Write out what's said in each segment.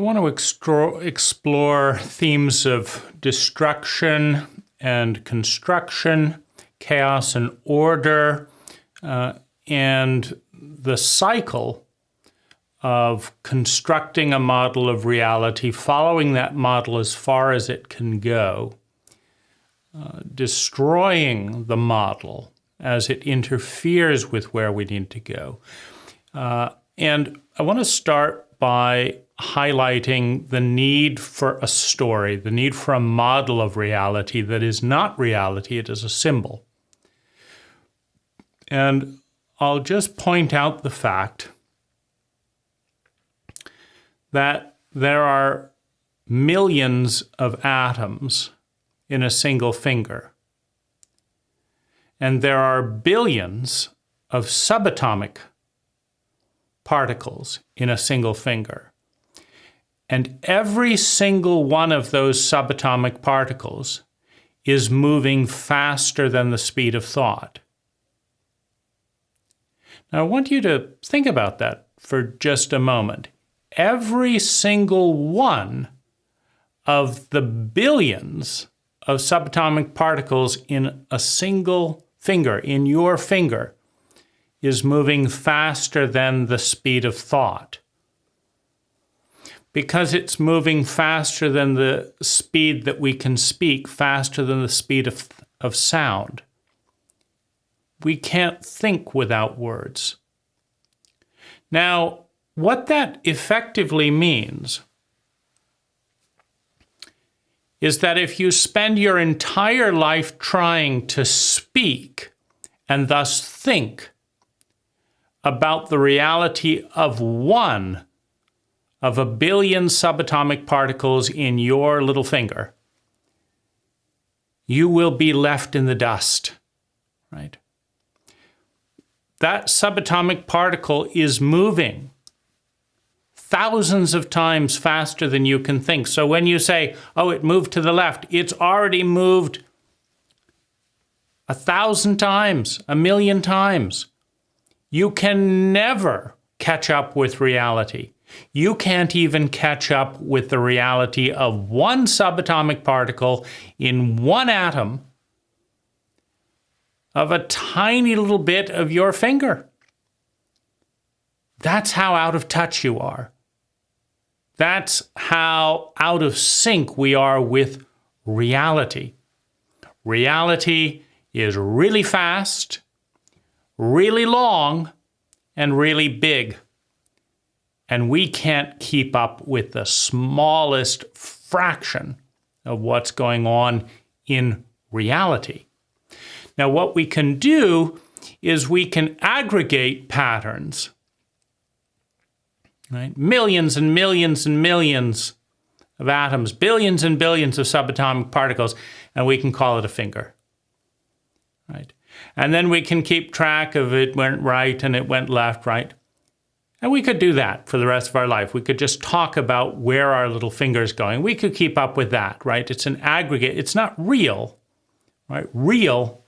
want to explore themes of destruction and construction, chaos and order, and the cycle of constructing a model of reality, following that model as far as it can go, destroying the model as it interferes with where we need to go. And I want to start by highlighting the need for a story, the need for a model of reality that is not reality, it is a symbol. And I'll just point out the fact that there are millions of atoms in a single finger. And there are billions of subatomic particles in a single finger. And every single one of those subatomic particles is moving faster than the speed of thought. Now, I want you to think about that for just a moment. Every single one of the billions of subatomic particles in a single finger, in your finger, is moving faster than the speed of thought. Because it's moving faster than the speed that we can speak, faster than the speed of sound, we can't think without words. Now, what that effectively means is that if you spend your entire life trying to speak and thus think about the reality of one of a billion subatomic particles in your little finger, you will be left in the dust, right? That subatomic particle is moving thousands of times faster than you can think. So when you say, oh, it moved to the left, it's already moved 1,000 times, 1,000,000 times. You can never catch up with reality. You can't even catch up with the reality of one subatomic particle in one atom of a tiny little bit of your finger. That's how out of touch you are. That's how out of sync we are with reality. Reality is really fast, really long, and really big. And we can't keep up with the smallest fraction of what's going on in reality. Now, what we can do is we can aggregate patterns, right? Millions and millions and millions of atoms, billions and billions of subatomic particles, and we can call it a finger, right? And then we can keep track of it went right and it went left, right? And we could do that for the rest of our life. We could just talk about where our little finger's going. We could keep up with that, right? It's an aggregate. It's not real, right? Real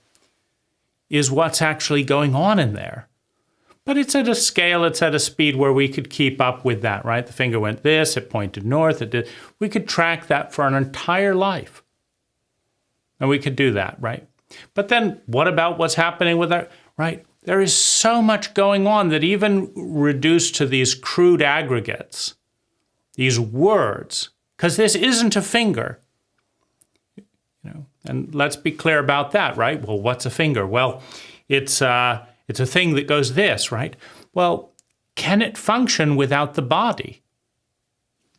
is what's actually going on in there. But it's at a scale, it's at a speed where we could keep up with that, right? The finger went this, it pointed north, it did. We could track that for an entire life. And we could do that, right? But then what about what's happening with our, right? There is so much going on that even reduced to these crude aggregates, these words, because this isn't a finger. And let's be clear about that, right? Well, what's a finger? Well, it's a thing that goes this, right? Well, can it function without the body?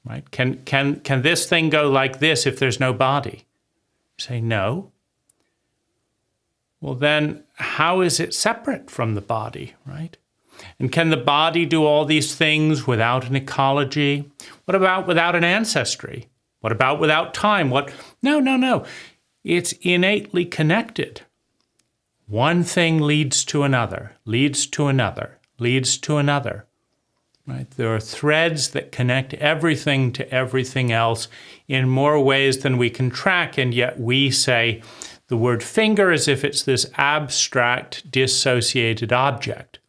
Right? Can this thing go like this if there's no body? You say no. Well, then how is it separate from the body, right? And can the body do all these things without an ecology? What about without an ancestry? What about without time? No. It's innately connected. One thing leads to another, leads to another, leads to another. Right? There are threads that connect everything to everything else in more ways than we can track, and yet we say the word finger as if it's this abstract, dissociated object.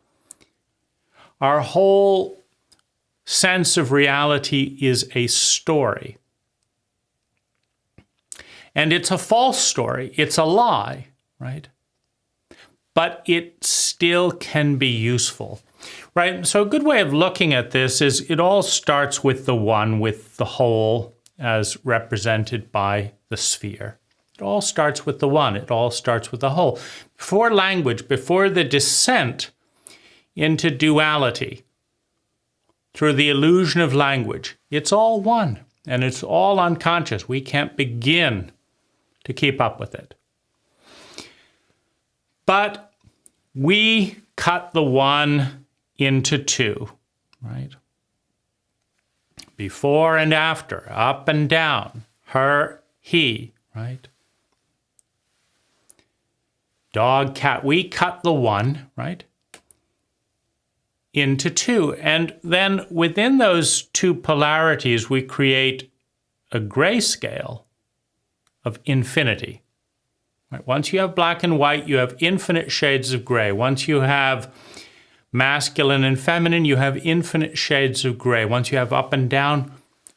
Our whole sense of reality is a story. And it's a false story. It's a lie, right? But it still can be useful, right? So a good way of looking at this is it all starts with the one, with the whole as represented by the sphere. It all starts with the one. It all starts with the whole. Before language, before the descent into duality through the illusion of language, it's all one, and it's all unconscious. We can't begin to keep up with it. But we cut the one into two, right? Before and after, up and down, her, he, right? Dog, cat, we cut the one, right, into two. And then within those two polarities, we create a grayscale of infinity. Right? Once you have black and white, you have infinite shades of gray. Once you have masculine and feminine, you have infinite shades of gray. Once you have up and down,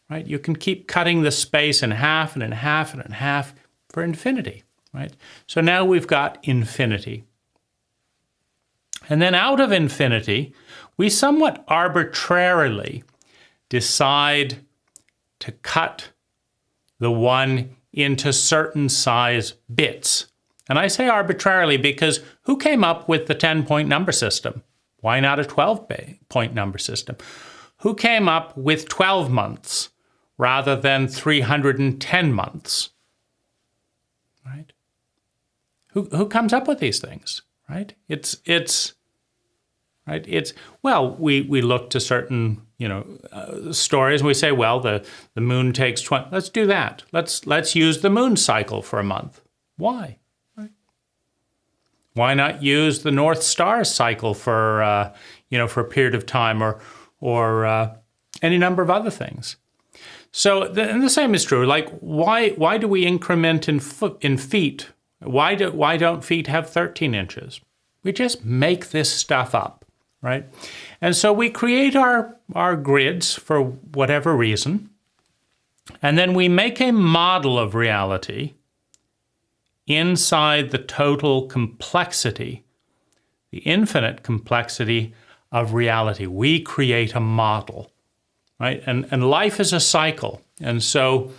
right, you can keep cutting the space in half and in half and in half for infinity, right? So now we've got infinity. And then out of infinity, we somewhat arbitrarily decide to cut the one into certain size bits. And I say arbitrarily because who came up with the 10-point number system? Why not a 12-point number system? Who came up with 12 months rather than 310 months? Right? Who comes up with these things? Right? It's right. It's well, we look to certain stories and we say, well, the moon takes 20. Let's do that. Let's use the moon cycle for a month. Why? Why not use the North Star cycle for for a period of time, or any number of other things? So and the same is true. Like why do we increment in feet? Why don't feet have 13 inches? We just make this stuff up, right? And so we create our grids for whatever reason, and then we make a model of reality inside the total complexity, the infinite complexity of reality. We create a model, right? And life is a cycle. And so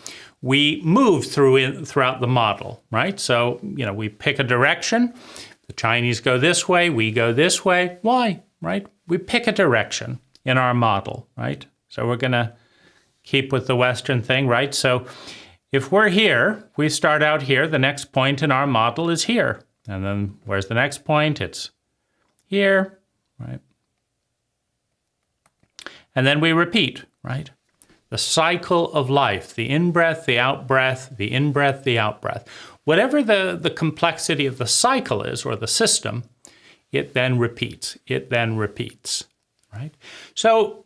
we move throughout the model, right? So, we pick a direction. The Chinese go this way, we go this way. Why, right? We pick a direction in our model, right? So we're going to keep with the Western thing, right? So if we're here, we start out here, the next point in our model is here. And then where's the next point? It's here, right? And then we repeat, right? The cycle of life, the in-breath, the out-breath, the in-breath, the out-breath. Whatever the complexity of the cycle is, or the system, it then repeats. It then repeats, right? So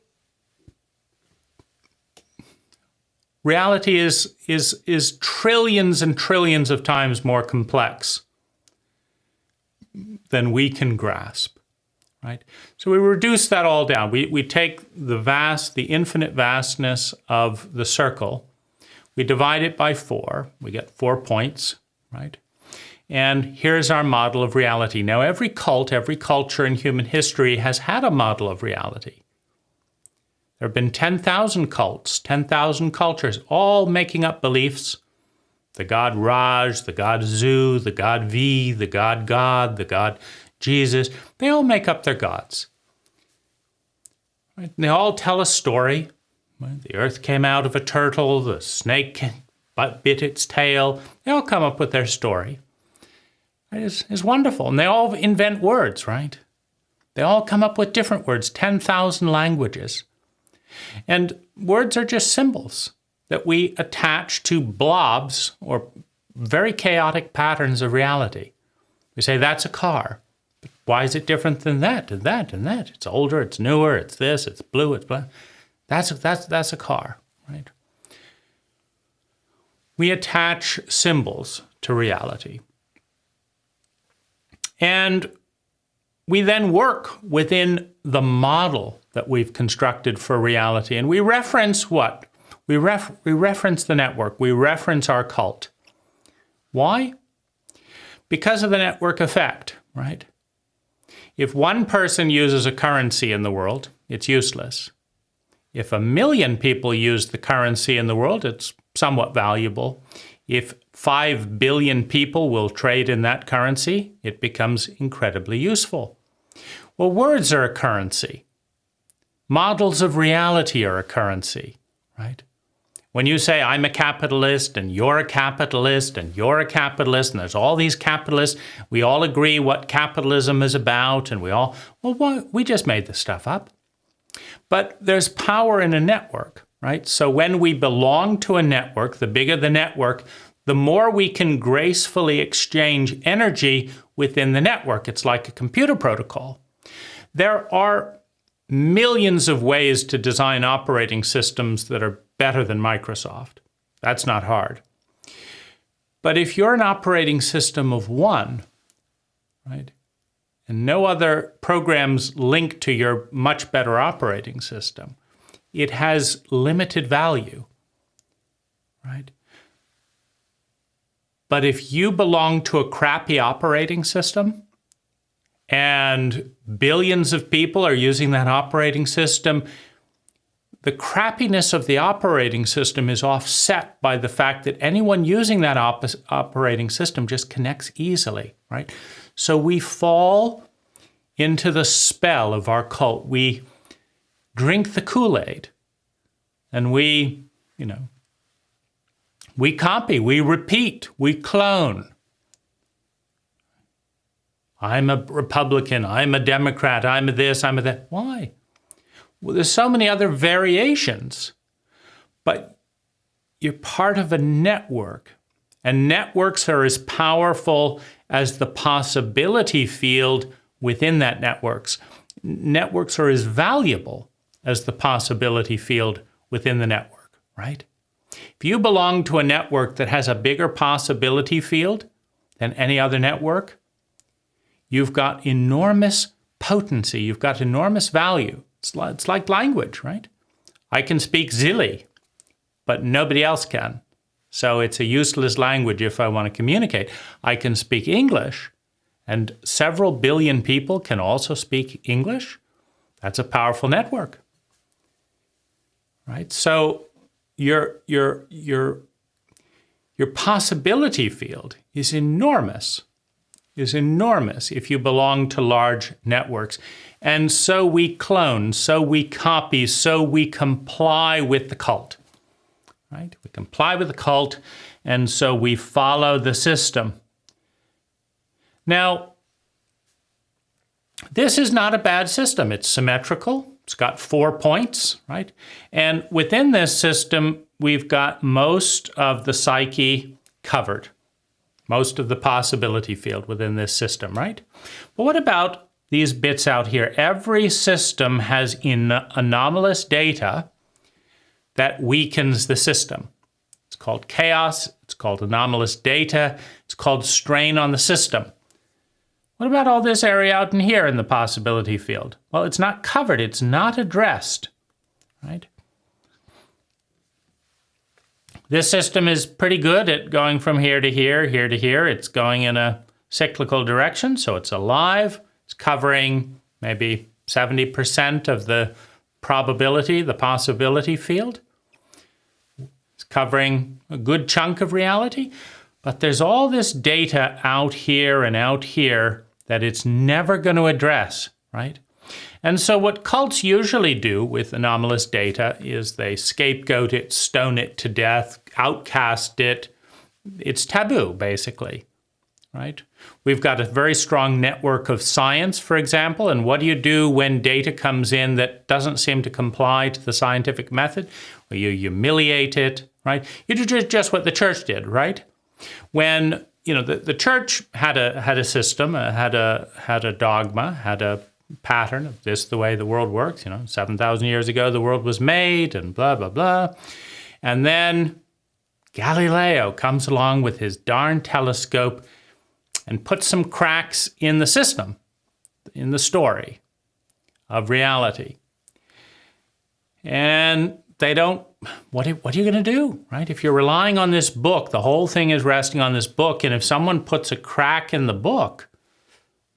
reality is trillions and trillions of times more complex than we can grasp, right? So we reduce that all down. We take the infinite vastness of the circle, we divide it by 4, we get 4 points, right? And here's our model of reality. Now, every cult, every culture in human history has had a model of reality. There have been 10,000 cults, 10,000 cultures, all making up beliefs. The god Raj, the god Zu, the god V, the god God, the god Jesus. They all make up their gods. Right? They all tell a story. The earth came out of a turtle, the snake bit its tail. They all come up with their story. It's wonderful. And they all invent words, right? They all come up with different words, 10,000 languages. And words are just symbols that we attach to blobs or very chaotic patterns of reality. We say, that's a car. But why is it different than that and that and that? It's older, it's newer, it's this, it's blue, it's black. That's a car, right? We attach symbols to reality. And we then work within the model that we've constructed for reality. And we reference what? We reference the network. We reference our cult. Why? Because of the network effect, right? If one person uses a currency in the world, it's useless. If 1 million people use the currency in the world, it's somewhat valuable. If 5 billion people will trade in that currency, it becomes incredibly useful. Well, words are a currency. Models of reality are a currency, right? When you say, I'm a capitalist, and you're a capitalist, and you're a capitalist, and there's all these capitalists, we all agree what capitalism is about, and we just made this stuff up. But there's power in a network, right? So when we belong to a network, the bigger the network, the more we can gracefully exchange energy within the network. It's like a computer protocol. There are millions of ways to design operating systems that are better than Microsoft. That's not hard. But if you're an operating system of one, right, and no other programs linked to your much better operating system, it has limited value, right? But if you belong to a crappy operating system and billions of people are using that operating system, the crappiness of the operating system is offset by the fact that anyone using that operating system just connects easily, right? So we fall into the spell of our cult. We drink the Kool-Aid and we copy, we repeat, we clone. I'm a Republican, I'm a Democrat, I'm a this, I'm a that. Why? Well, there's so many other variations, but you're part of a network, and networks are as powerful as the possibility field within that networks. Networks are as valuable as the possibility field within the network, right? If you belong to a network that has a bigger possibility field than any other network, you've got enormous potency, you've got enormous value. It's like language, right? I can speak Zili, but nobody else can. So it's a useless language if I want to communicate. I can speak English, and several billion people can also speak English. That's a powerful network, right? So your possibility field is enormous if you belong to large networks. And so we clone, so we copy, so we comply with the cult, right? We comply with the cult, and so we follow the system. Now, this is not a bad system. It's symmetrical. It's got 4 points, right? And within this system, we've got most of the psyche covered, most of the possibility field within this system, right? But what about these bits out here? Every system has anomalous data that weakens the system. It's called chaos. It's called anomalous data. It's called strain on the system. What about all this area out in here in the possibility field? Well, it's not covered. It's not addressed, right? This system is pretty good at going from here to here, here to here. It's going in a cyclical direction, so it's alive. It's covering maybe 70% of the probability, the possibility field. It's covering a good chunk of reality. But there's all this data out here and out here that it's never going to address, right? And so what cults usually do with anomalous data is they scapegoat it, stone it to death, outcast it. It's taboo, basically, right? We've got a very strong network of science, for example, and what do you do when data comes in that doesn't seem to comply to the scientific method? Well, you humiliate it, right? You do just what the church did, right? When the church had a system, had a dogma, had a pattern of this the way the world works. 7,000 years ago the world was made, and blah blah blah, and then Galileo comes along with his darn telescope and puts some cracks in the system. in the story of reality. And they don't, what are you going to do, right? If you're relying on this book, the whole thing is resting on this book, and if someone puts a crack in the book,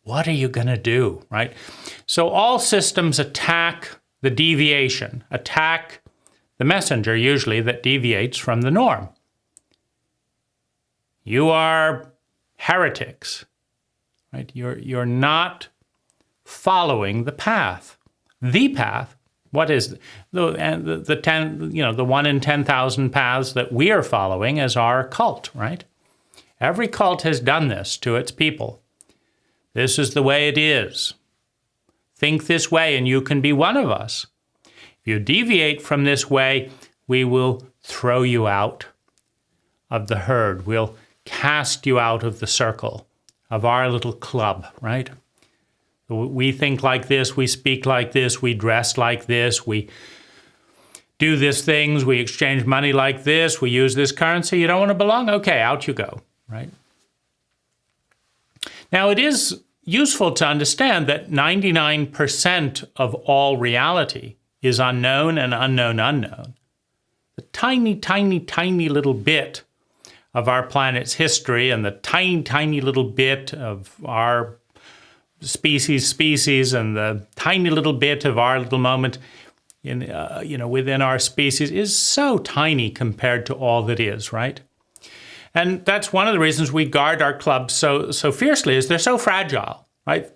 what are you going to do, right? So all systems attack the deviation, attack the messenger usually that deviates from the norm. You are heretics, right? You're not following the path. The path. What is the 10? The 1 in 10,000 paths that we are following as our cult, right? Every cult has done this to its people. This is the way it is. Think this way, and you can be one of us. If you deviate from this way, we will throw you out of the herd. We'll cast you out of the circle of our little club, right? We think like this, we speak like this, we dress like this, we do these things, we exchange money like this, we use this currency. You don't want to belong? Okay, out you go, right? Now, it is useful to understand that 99% of all reality is unknown and unknown. The tiny, tiny, tiny little bit of our planet's history and the tiny, tiny little bit of our species and the tiny little bit of our little moment in within our species is so tiny compared to all that is, right? And that's one of the reasons we guard our clubs so fiercely, is they're so fragile, right?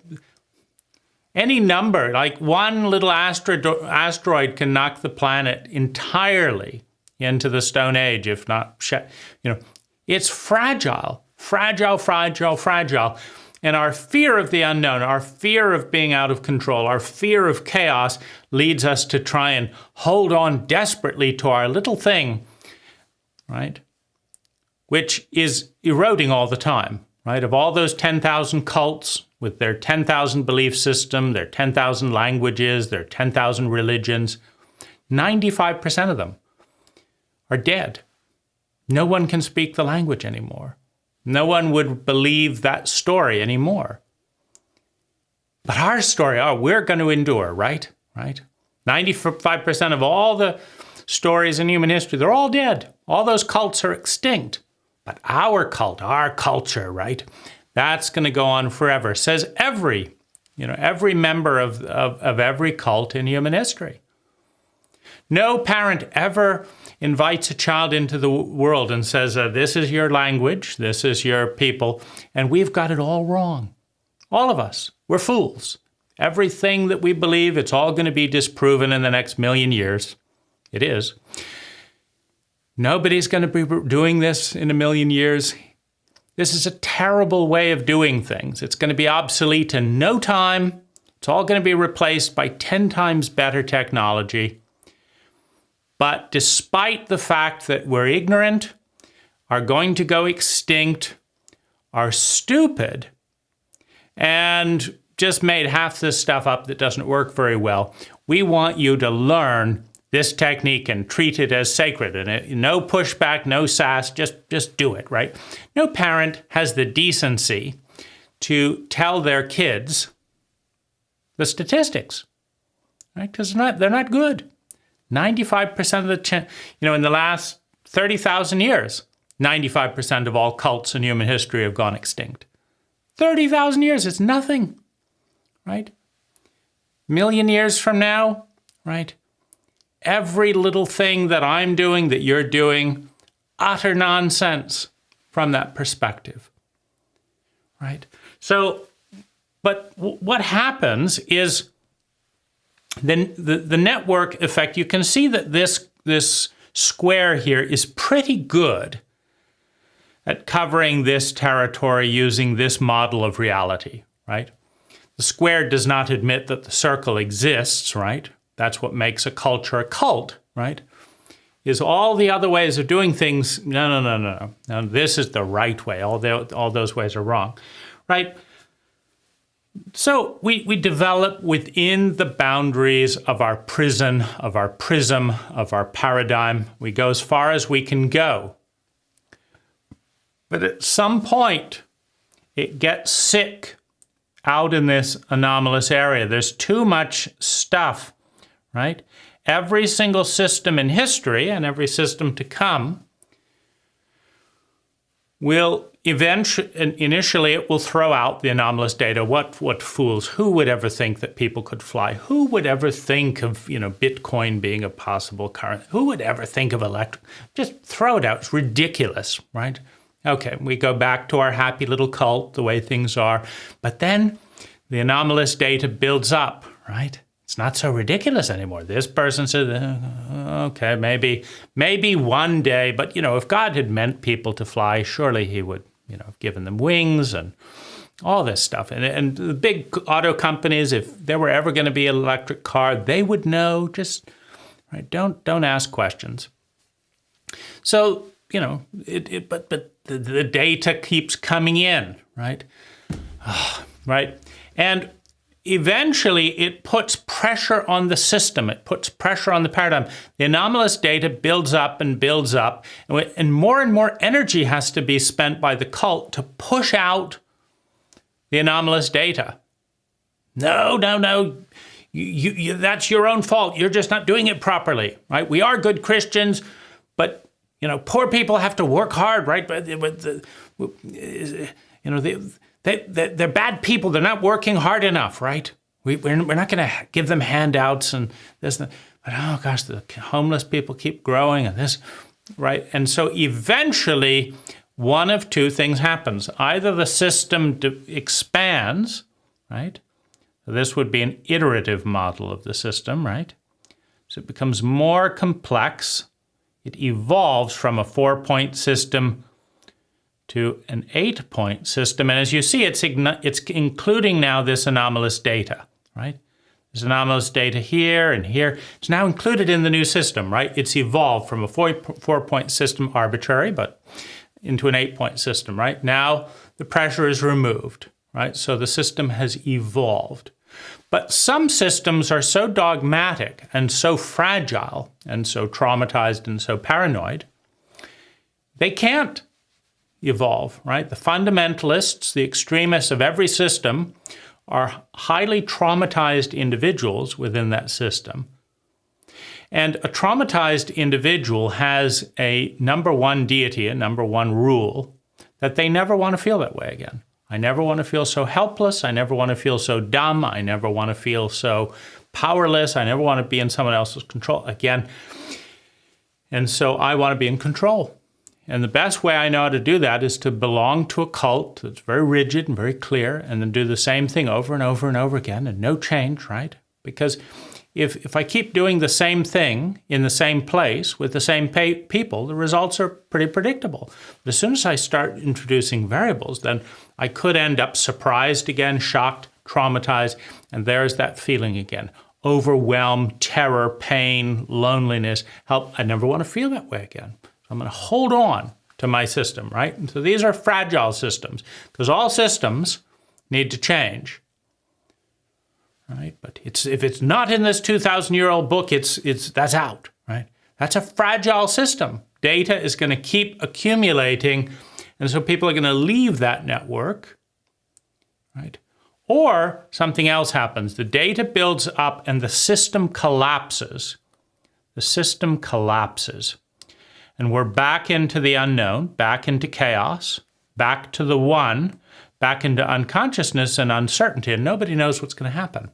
Any number, like one little asteroid can knock the planet entirely into the Stone Age, if not, it's fragile. And our fear of the unknown, our fear of being out of control, our fear of chaos leads us to try and hold on desperately to our little thing, right? Which is eroding all the time, right? Of all those 10,000 cults with their 10,000 belief system, their 10,000 languages, their 10,000 religions, 95% of them are dead. No one can speak the language anymore. No one would believe that story anymore. But our story, we're going to endure, right? 95% of all the stories in human history, they're all dead. All those cults are extinct. But our cult, our culture, right? That's going to go on forever, says every member of every cult in human history. No parent ever invites a child into the world and says, this is your language, this is your people, and we've got it all wrong. All of us, we're fools. Everything that we believe, it's all going to be disproven in the next million years. It is. Nobody's going to be doing this in a million years. This is a terrible way of doing things. It's going to be obsolete in no time. It's all going to be replaced by 10 times better technology. But despite the fact that we're ignorant, are going to go extinct, are stupid, and just made half this stuff up that doesn't work very well, we want you to learn this technique and treat it as sacred. And no pushback, no sass, just do it, right? No parent has the decency to tell their kids the statistics, right? Because they're not good. 95% of the, in the last 30,000 years, 95% of all cults in human history have gone extinct. 30,000 years, it's nothing, right? Million years from now, right? Every little thing that I'm doing, that you're doing, utter nonsense from that perspective, right? So, but what happens is then the network effect, you can see that this square here is pretty good at covering this territory using this model of reality, right? The square does not admit that the circle exists, right? That's what makes a culture a cult, right? Is all the other ways of doing things, no. Now, this is the right way. All those ways are wrong, right? So we develop within the boundaries of our prison, of our prism, of our paradigm. We go as far as we can go. But at some point, it gets sick out in this anomalous area. There's too much stuff, right? Every single system in history and every system to come will initially it will throw out the anomalous data. What fools? Who would ever think that people could fly? Who would ever think of, Bitcoin being a possible currency? Who would ever think of electric? Just throw it out. It's ridiculous, right? Okay, we go back to our happy little cult, the way things are. But then the anomalous data builds up, right? It's not so ridiculous anymore. This person said, okay, maybe one day, but if God had meant people to fly, surely he would, have given them wings and all this stuff. And the big auto companies, if there were ever going to be an electric car, they would know. Just right, don't ask questions. So, but the data keeps coming in, right? Right? And eventually, it puts pressure on the system. It puts pressure on the paradigm. The anomalous data builds up, and more energy has to be spent by the cult to push out the anomalous data. No, that's your own fault. You're just not doing it properly, right? We are good Christians, but poor people have to work hard, right? But they're bad people. They're not working hard enough, right? We're not going to give them handouts and this. But oh gosh, the homeless people keep growing and this, right? And so eventually, one of two things happens. Either the system expands, right? This would be an iterative model of the system, right? So it becomes more complex. It evolves from a 4-point system to an 8-point system. And as you see, it's including now this anomalous data, right? There's anomalous data here and here. It's now included in the new system, right? It's evolved from a 4-point system, arbitrary, but into an 8-point system, right? Now the pressure is removed, right? So the system has evolved. But some systems are so dogmatic and so fragile and so traumatized and so paranoid, they can't evolve, right? The fundamentalists, the extremists of every system are highly traumatized individuals within that system. And a traumatized individual has a number one deity, a number one rule, that they never want to feel that way again. I never want to feel so helpless. I never want to feel so dumb. I never want to feel so powerless. I never want to be in someone else's control again. And so I want to be in control. And the best way I know how to do that is to belong to a cult that's very rigid and very clear, and then do the same thing over and over and over again, and no change, right? Because if I keep doing the same thing in the same place with the same people, the results are pretty predictable. But as soon as I start introducing variables, then I could end up surprised again, shocked, traumatized, and there's that feeling again. Overwhelm, terror, pain, loneliness, help. I never want to feel that way again. So I'm going to hold on to my system, right? And so these are fragile systems, because all systems need to change. Right, but if it's not in this 2,000-year-old book, that's out, right? That's a fragile system. Data is going to keep accumulating, and so people are going to leave that network, right? Or something else happens. The data builds up and the system collapses. The system collapses. And we're back into the unknown, back into chaos, back to the one, back into unconsciousness and uncertainty, and nobody knows what's going to happen.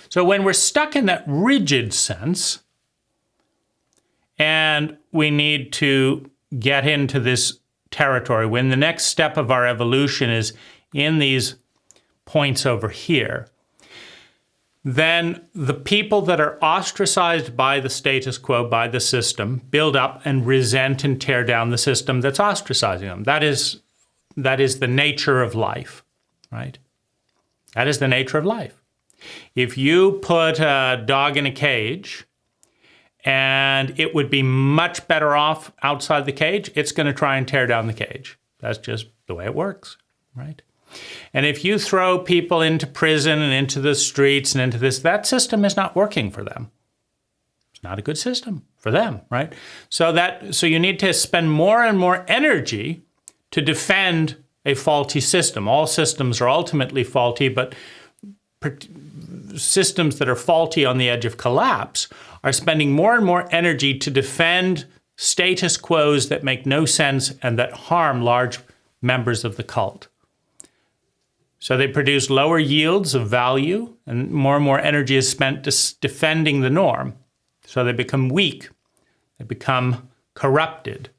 So when we're stuck in that rigid sense, and we need to get into this territory, when the next step of our evolution is in these points over here, then the people that are ostracized by the status quo, by the system, build up and resent and tear down the system that's ostracizing them. That is the nature of life, right? That is the nature of life. If you put a dog in a cage and it would be much better off outside the cage, it's going to try and tear down the cage. That's just the way it works, right? And if you throw people into prison and into the streets and into this, that system is not working for them. It's not a good system for them, right? So you need to spend more and more energy to defend a faulty system. All systems are ultimately faulty, but systems that are faulty on the edge of collapse are spending more and more energy to defend status quos that make no sense and that harm large members of the cult. So they produce lower yields of value, and more energy is spent defending the norm. So they become weak. They become corrupted.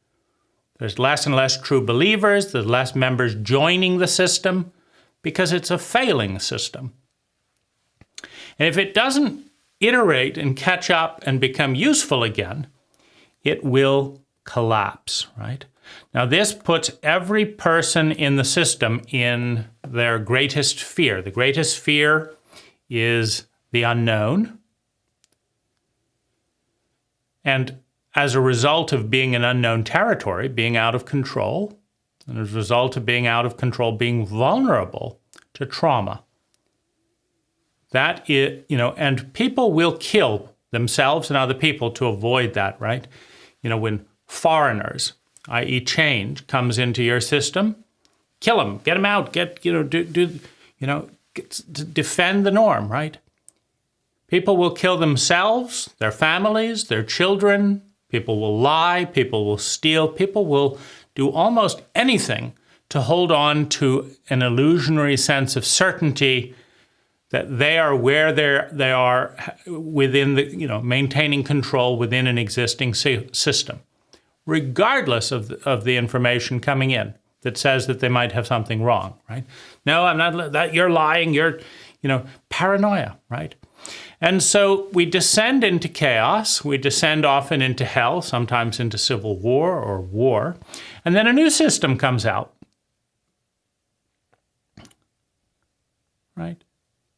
There's less and less true believers. There's less members joining the system because it's a failing system. And if it doesn't iterate and catch up and become useful again, it will collapse, right? Now, this puts every person in the system in their greatest fear. The greatest fear is the unknown. And as a result of being an unknown territory, being out of control, and as a result of being out of control, being vulnerable to trauma. That is, and people will kill themselves and other people to avoid that, right? When foreigners, i.e. change, comes into your system, kill them, get them out, defend the norm, right? People will kill themselves, their families, their children. People will lie, people will steal, people will do almost anything to hold on to an illusionary sense of certainty that they are where they are within the, maintaining control within an existing system, regardless of the information coming in that says that they might have something wrong, right? No, I'm not, that you're lying, you're, paranoia, right? And so we descend into chaos. We descend often into hell, sometimes into civil war or war. And then a new system comes out, right?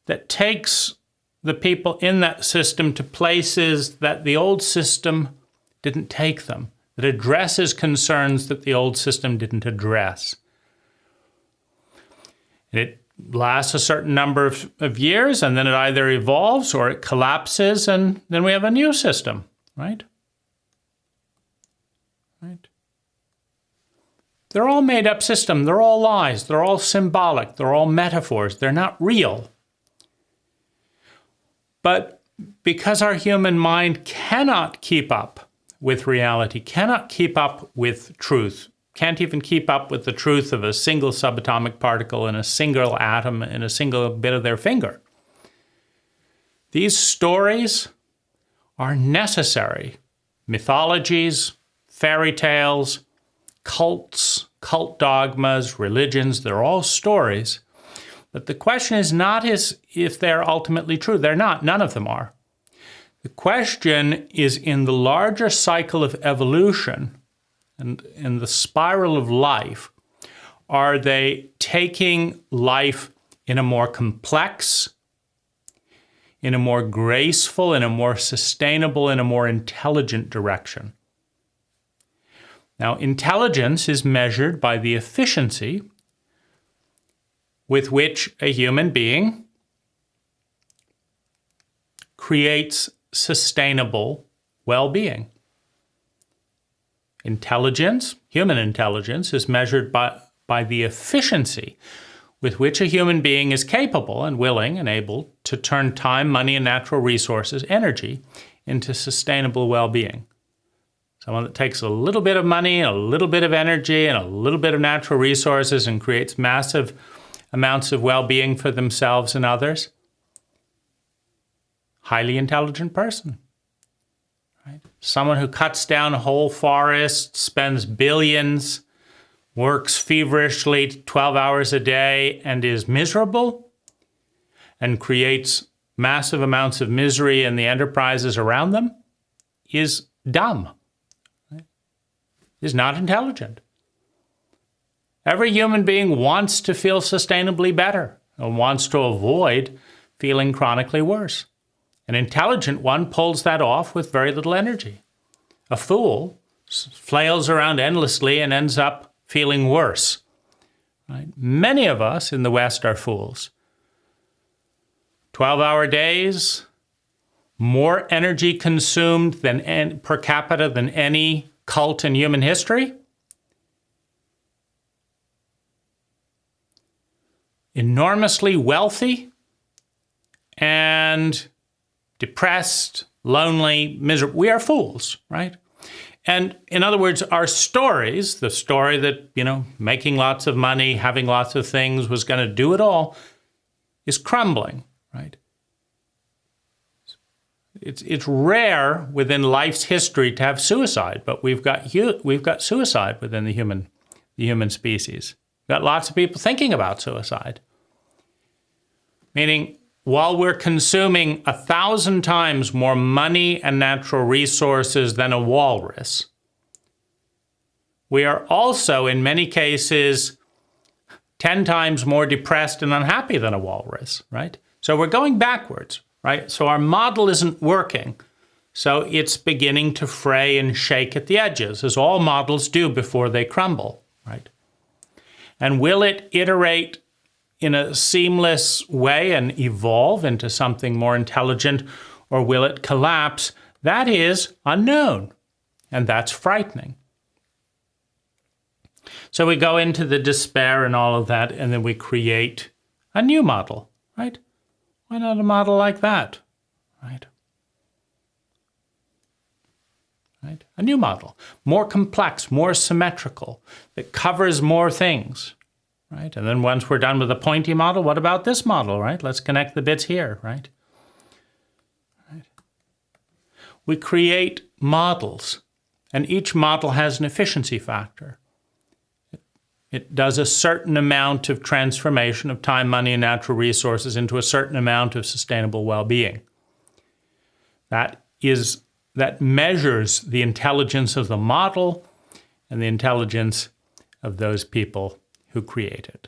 That takes the people in that system to places that the old system didn't take them, that addresses concerns that the old system didn't address. And it lasts a certain number of years, and then it either evolves or it collapses, and then we have a new system, right? Right. They're all made-up systems. They're all lies. They're all symbolic. They're all metaphors. They're not real. But because our human mind cannot keep up with reality, cannot keep up with truth, can't even keep up with the truth of a single subatomic particle in a single atom in a single bit of their finger. These stories are necessary. Mythologies, fairy tales, cults, cult dogmas, religions, they're all stories. But the question is not if they're ultimately true. They're not. None of them are. The question is in the larger cycle of evolution and in the spiral of life, are they taking life in a more complex, in a more graceful, in a more sustainable, in a more intelligent direction? Now, intelligence is measured by the efficiency with which a human being creates sustainable well-being. Intelligence, human intelligence, is measured by the efficiency with which a human being is capable and willing and able to turn time, money, and natural resources, energy, into sustainable well-being. Someone that takes a little bit of money, a little bit of energy, and a little bit of natural resources and creates massive amounts of well-being for themselves and others. Highly intelligent person. Right? Someone who cuts down whole forests, spends billions, works feverishly 12 hours a day, and is miserable, and creates massive amounts of misery in the enterprises around them, is dumb. Right? Is not intelligent. Every human being wants to feel sustainably better and wants to avoid feeling chronically worse. An intelligent one pulls that off with very little energy. A fool flails around endlessly and ends up feeling worse. Right? Many of us in the West are fools. 12-hour days, more energy consumed than per capita than any cult in human history. enormously wealthy and depressed, lonely, miserable. We are fools, right? And in other words, our stories, the story that, making lots of money, having lots of things was going to do it all, is crumbling, right? It's rare within life's history to have suicide, but we've got suicide within the human species. We've got lots of people thinking about suicide. Meaning, while we're consuming 1,000 times more money and natural resources than a walrus, we are also, in many cases, 10 times more depressed and unhappy than a walrus, right? So we're going backwards, right? So our model isn't working. So it's beginning to fray and shake at the edges, as all models do before they crumble, right? And will it iterate in a seamless way and evolve into something more intelligent, or will it collapse? That is unknown, and that's frightening. So we go into the despair and all of that, and then we create a new model, right? Why not a model like that, right? Right? A new model, more complex, more symmetrical, that covers more things, right? And then once we're done with the pointy model, what about this model, right? Let's connect the bits here, right? We create models, and each model has an efficiency factor. It does a certain amount of transformation of time, money, and natural resources into a certain amount of sustainable well-being. That measures the intelligence of the model and the intelligence of those people who create it.